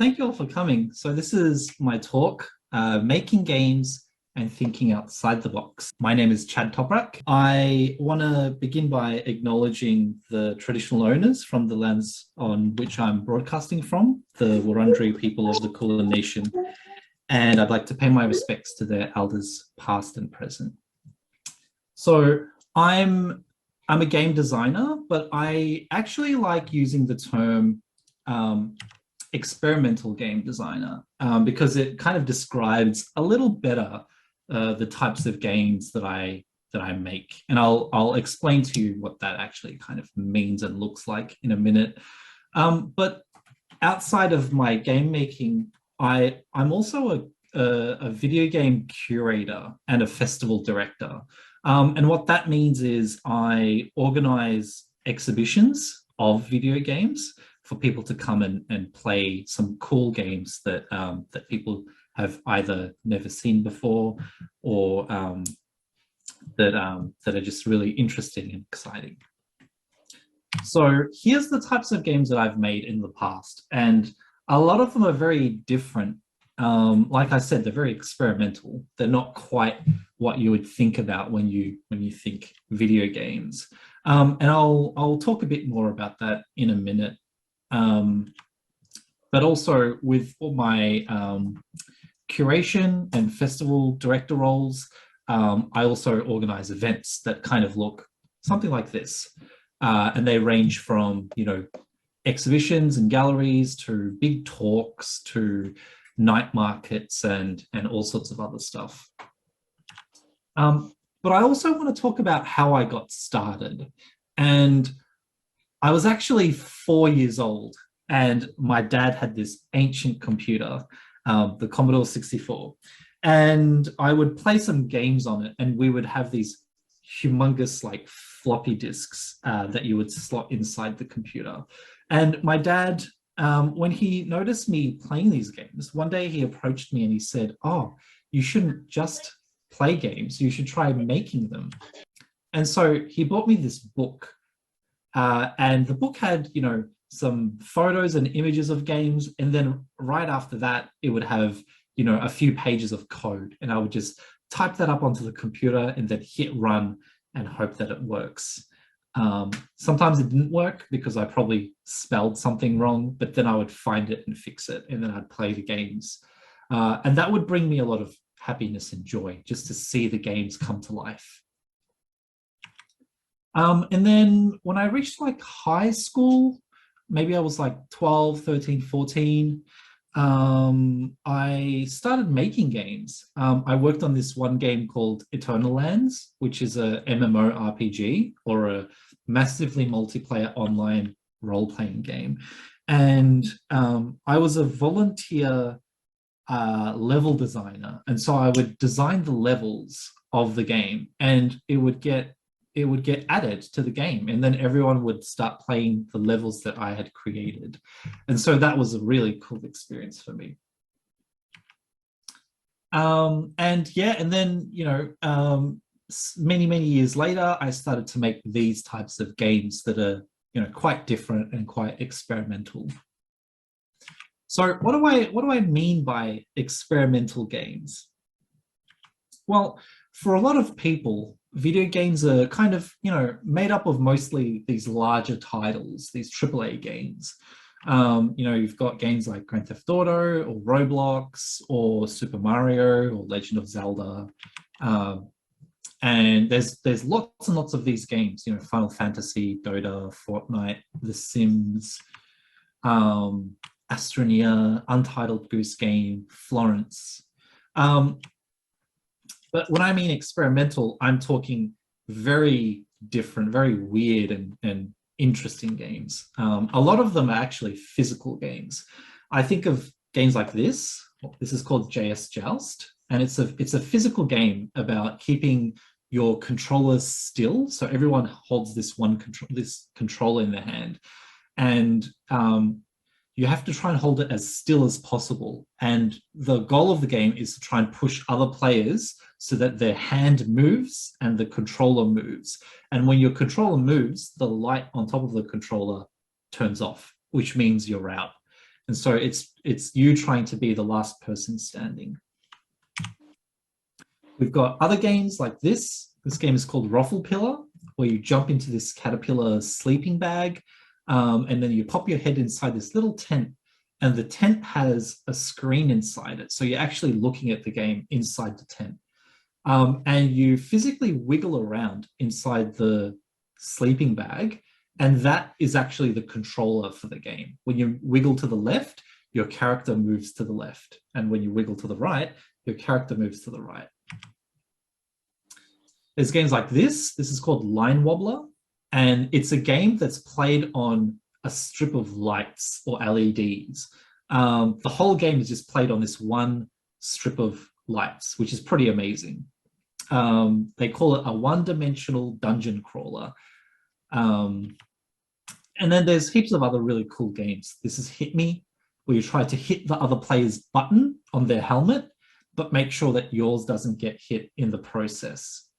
thank you all for coming. So this is my talk, Making Games and Thinking Outside the Box. My name is Chad Toprak. I want to begin by acknowledging the traditional owners from the lands on which I'm broadcasting from, the Wurundjeri people of the Kulin Nation, and I'd like to pay my respects to their elders past and present. So I'm a game designer, but I actually like using the term experimental game designer because it kind of describes a little better the types of games that I make, and I'll explain to you what that actually kind of means and looks like in a minute. But outside of my game making, I'm also a video game curator and a festival director. And what that means is I organize exhibitions of video games for people to come and play some cool games that that people have either never seen before or that are just really interesting and exciting. So here's the types of games that I've made in the past, and a lot of them are very different. Like I said, they're very experimental. They're not quite what you would think about when you think video games. And I'll talk a bit more about that in a minute. But also with all my curation and festival director roles, I also organize events that kind of look something like this. And they range from, exhibitions and galleries to big talks to night markets and all sorts of other stuff. But I also want to talk about how I got started. And I was actually 4 years old, and my dad had this ancient computer, the Commodore 64, and I would play some games on it, and we would have these humongous like floppy disks that you would slot inside the computer. And my dad, when he noticed me playing these games, one day he approached me and he said, "Oh, you shouldn't just play games, you should try making them." And so he bought me this book, and the book had, some photos and images of games, and then right after that, it would have, a few pages of code, and I would just type that up onto the computer and then hit run and hope that it works. Sometimes it didn't work because I probably spelled something wrong, but then I would find it and fix it, and then I'd play the games. And that would bring me a lot of happiness and joy just to see the games come to life. And then when I reached like high school, maybe I was like 12, 13, 14, I started making games. I worked on this one game called Eternal Lands, which is a MMORPG, or a massively multiplayer online role-playing game. And I was a volunteer level designer. And so I would design the levels of the game, and it would get added to the game, and then everyone would start playing the levels that I had created. And so that was a really cool experience for me. And then, many years later, I started to make these types of games that are, quite different and quite experimental. So what do I mean by experimental games? Well, for a lot of people, video games are kind of, made up of mostly these larger titles, these AAA games. You've got games like Grand Theft Auto or Roblox or Super Mario or Legend of Zelda. And there's lots and lots of these games, Final Fantasy, Dota, Fortnite, The Sims, Astroneer, Untitled Goose Game, Florence. But when I mean experimental, I'm talking very different, very weird and interesting games. A lot of them are actually physical games. I think of games like this. This is called JS Joust, and it's a physical game about keeping your controllers still. So everyone holds this controller in their hand, and you have to try and hold it as still as possible. And the goal of the game is to try and push other players so that their hand moves and the controller moves. And when your controller moves, the light on top of the controller turns off, which means you're out. And so it's you trying to be the last person standing. We've got other games like this. This game is called Ruffle Pillar, where you jump into this caterpillar sleeping bag, and then you pop your head inside this little tent, and the tent has a screen inside it. So you're actually looking at the game inside the tent. And you physically wiggle around inside the sleeping bag, and that is actually the controller for the game. When you wiggle to the left, your character moves to the left. And when you wiggle to the right, your character moves to the right. There's games like this. This is called Line Wobbler, and it's a game that's played on a strip of lights or LEDs. The whole game is just played on this one strip of lights, which is pretty amazing. They call it a one-dimensional dungeon crawler. And then there's heaps of other really cool games. This is Hit Me, where you try to hit the other player's button on their helmet, but make sure that yours doesn't get hit in the process.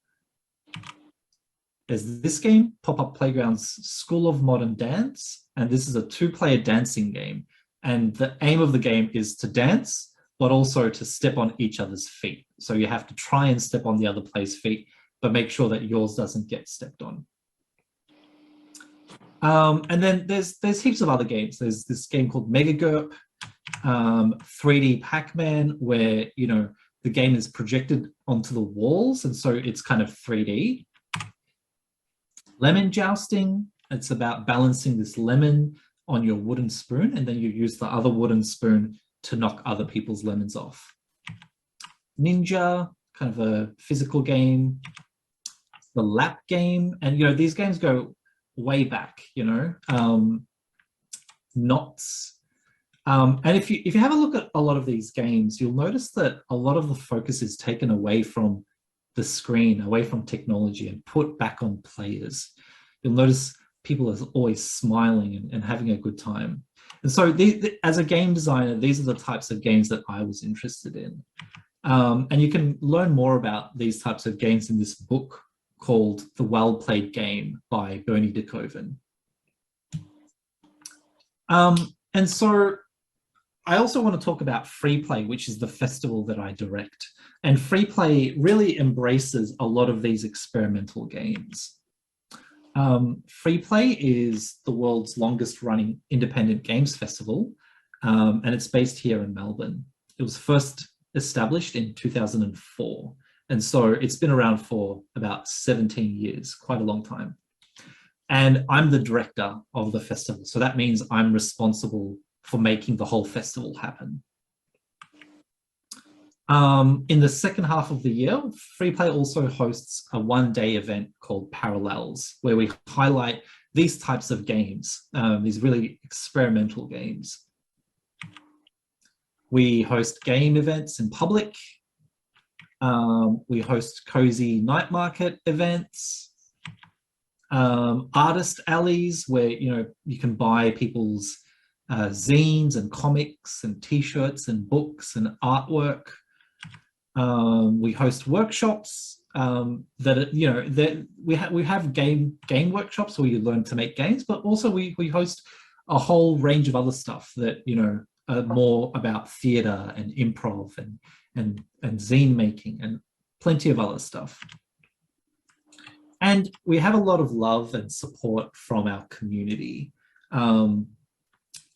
There's this game, Pop-Up Playground's School of Modern Dance, and this is a two-player dancing game. And the aim of the game is to dance, but also to step on each other's feet. So you have to try and step on the other player's feet, but make sure that yours doesn't get stepped on. And then there's heaps of other games. There's this game called Mega Gurp, 3D Pac-Man, where the game is projected onto the walls, and so it's kind of 3D. Lemon Jousting, it's about balancing this lemon on your wooden spoon, and then you use the other wooden spoon to knock other people's lemons off. Ninja, kind of a physical game. The lap game, and these games go way back, Knots. And if you have a look at a lot of these games, you'll notice that a lot of the focus is taken away from the screen, away from technology, and put back on players. You'll notice people are always smiling and having a good time. And so as a game designer, these are the types of games that I was interested in. And you can learn more about these types of games in this book called The Well-Played Game by Bernie de Koven. And so I also want to talk about Freeplay, which is the festival that I direct. And Freeplay really embraces a lot of these experimental games. Freeplay is the world's longest running independent games festival, and it's based here in Melbourne. It was first established in 2004, and so it's been around for about 17 years, quite a long time. And I'm the director of the festival, so that means I'm responsible for making the whole festival happen. In the second half of the year, Freeplay also hosts a one-day event called Parallels, where we highlight these types of games, these really experimental games. We host game events in public. We host cozy night market events, artist alleys where you can buy people's zines and comics and t-shirts and books and artwork. We host workshops that we have game workshops where you learn to make games, but also we host a whole range of other stuff that are more about theater and improv and zine making and plenty of other stuff. And we have a lot of love and support from our community.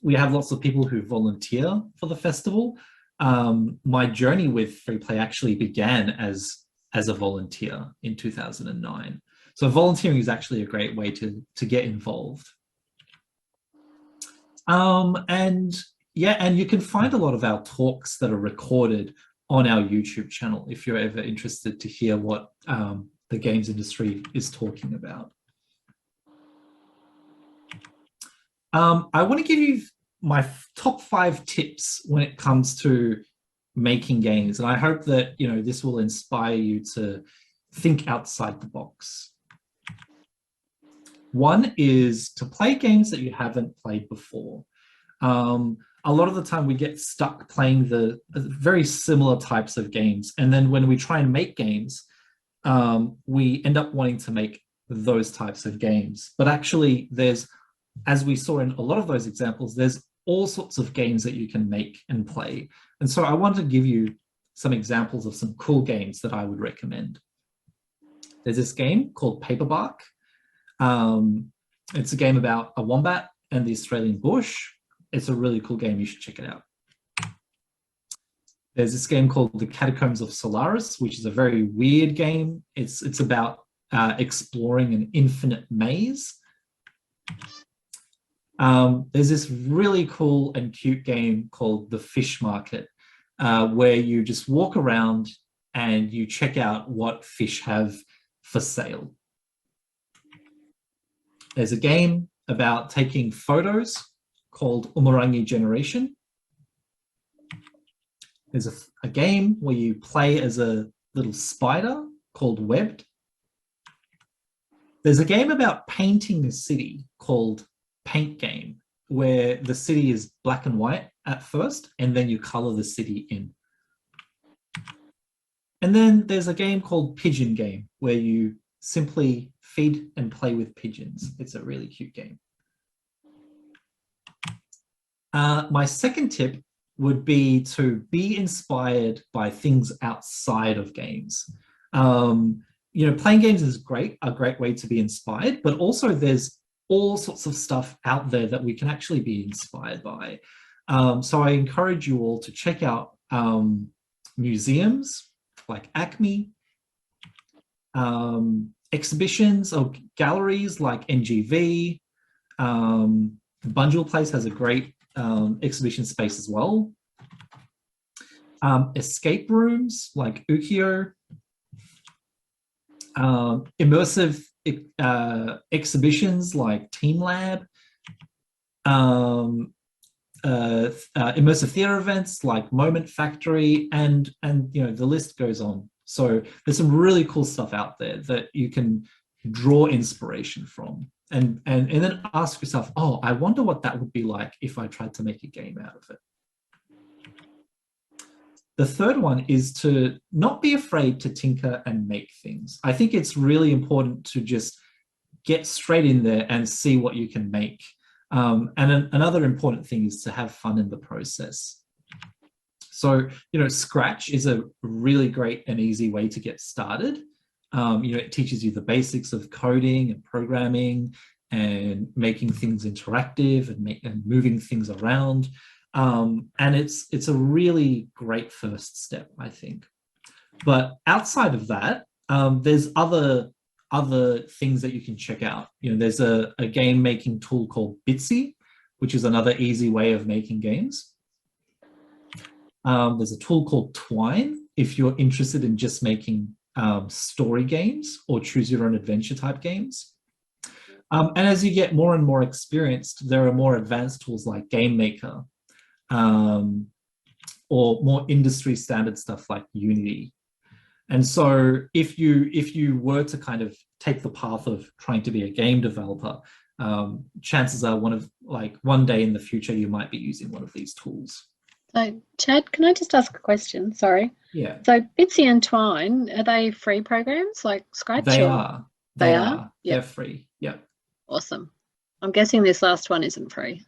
We have lots of people who volunteer for the festival. My journey with Freeplay actually began as a volunteer in 2009. So volunteering is actually a great way to get involved. And you can find a lot of our talks that are recorded on our YouTube channel if you're ever interested to hear what the games industry is talking about. I want to give you my top 5 tips when it comes to making games, and I hope that this will inspire you to think outside the box. One is to play games that you haven't played before. A lot of the time we get stuck playing the very similar types of games, and then when we try and make games, we end up wanting to make those types of games. But actually there's, as we saw in a lot of those examples, there's all sorts of games that you can make and play. And so I wanted to give you some examples of some cool games that I would recommend. There's this game called Paperbark. It's a game about a wombat and the Australian bush. It's a really cool game. You should check it out. There's this game called The Catacombs of Solaris, which is a very weird game. It's about exploring an infinite maze. There's this really cool and cute game called The Fish Market, where you just walk around and you check out what fish have for sale. There's a game about taking photos called Umurangi Generation. There's a game where you play as a little spider called Webbed. There's a game about painting a city called Paint Game, where the city is black and white at first, and then you color the city in. And then there's a game called Pigeon Game, where you simply feed and play with pigeons. It's a really cute game. My second tip would be to be inspired by things outside of games. Playing games is a great way to be inspired, but also there's all sorts of stuff out there that we can actually be inspired by. So I encourage you all to check out museums like Acme, exhibitions or galleries like NGV. Bunjil Place has a great exhibition space as well. Escape rooms like Ukiyo. Immersive exhibitions like Team Lab. Immersive theater events like Moment Factory, and the list goes on. So there's some really cool stuff out there that you can draw inspiration from, and then ask yourself, oh, I wonder what that would be like if I tried to make a game out of it. The third one is to not be afraid to tinker and make things. I think it's really important to just get straight in there and see what you can make. Another important thing is to have fun in the process. So, Scratch is a really great and easy way to get started. It teaches you the basics of coding and programming and making things interactive and moving things around. And it's a really great first step, I think. But outside of that, there's other things that you can check out. There's a game making tool called Bitsy, which is another easy way of making games. There's a tool called Twine if you're interested in just making story games or choose your own adventure type games. And as you get more and more experienced, there are more advanced tools like Game Maker, or more industry standard stuff like Unity. And so if you were to kind of take the path of trying to be a game developer, chances are one day in the future you might be using one of these tools. So, Chad, can I just ask a question? Sorry. Yeah. So Bitsy and Twine, are they free programs like Scratch? They are. They are? Yep. They're free. Yep. Awesome. I'm guessing this last one isn't free.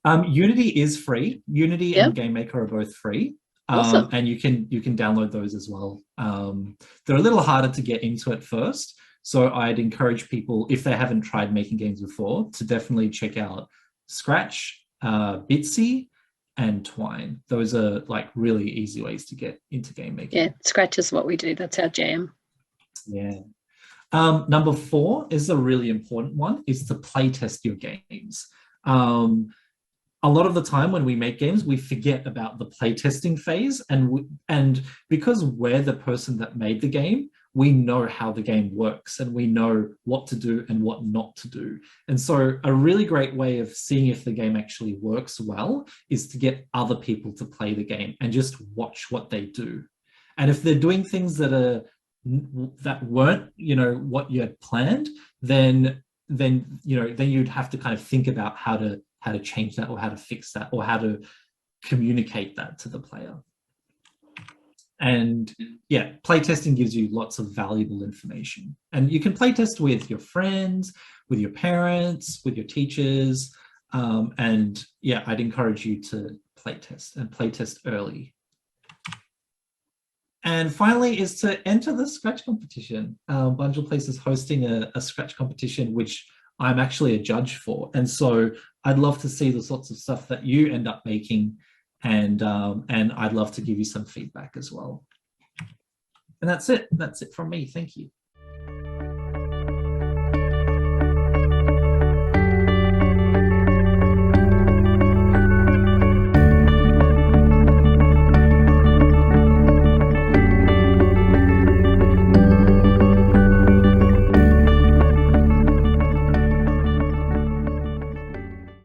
Unity is free. Unity and Game Maker are both free. Awesome. And you can download those as well. They're a little harder to get into at first. So I'd encourage people, if they haven't tried making games before, to definitely check out Scratch, Bitsy, and Twine. Those are really easy ways to get into game making. Yeah, Scratch is what we do. That's our jam. Yeah. Number 4 is a really important one, is to play test your games. A lot of the time when we make games, we forget about the playtesting phase, and because we're the person that made the game, we know how the game works and we know what to do and what not to do. And so a really great way of seeing if the game actually works well is to get other people to play the game and just watch what they do. And if they're doing things that weren't, what you had planned, then you'd have to kind of think about how to change that, or how to fix that, or how to communicate that to the player. And yeah, playtesting gives you lots of valuable information. And you can playtest with your friends, with your parents, with your teachers. And yeah, I'd encourage you to playtest and playtest early. And finally is to enter the Scratch competition. Bunjil Place is hosting a Scratch competition, which I'm actually a judge for. And so I'd love to see the sorts of stuff that you end up making. And I'd love to give you some feedback as well. And that's it. That's it from me. Thank you.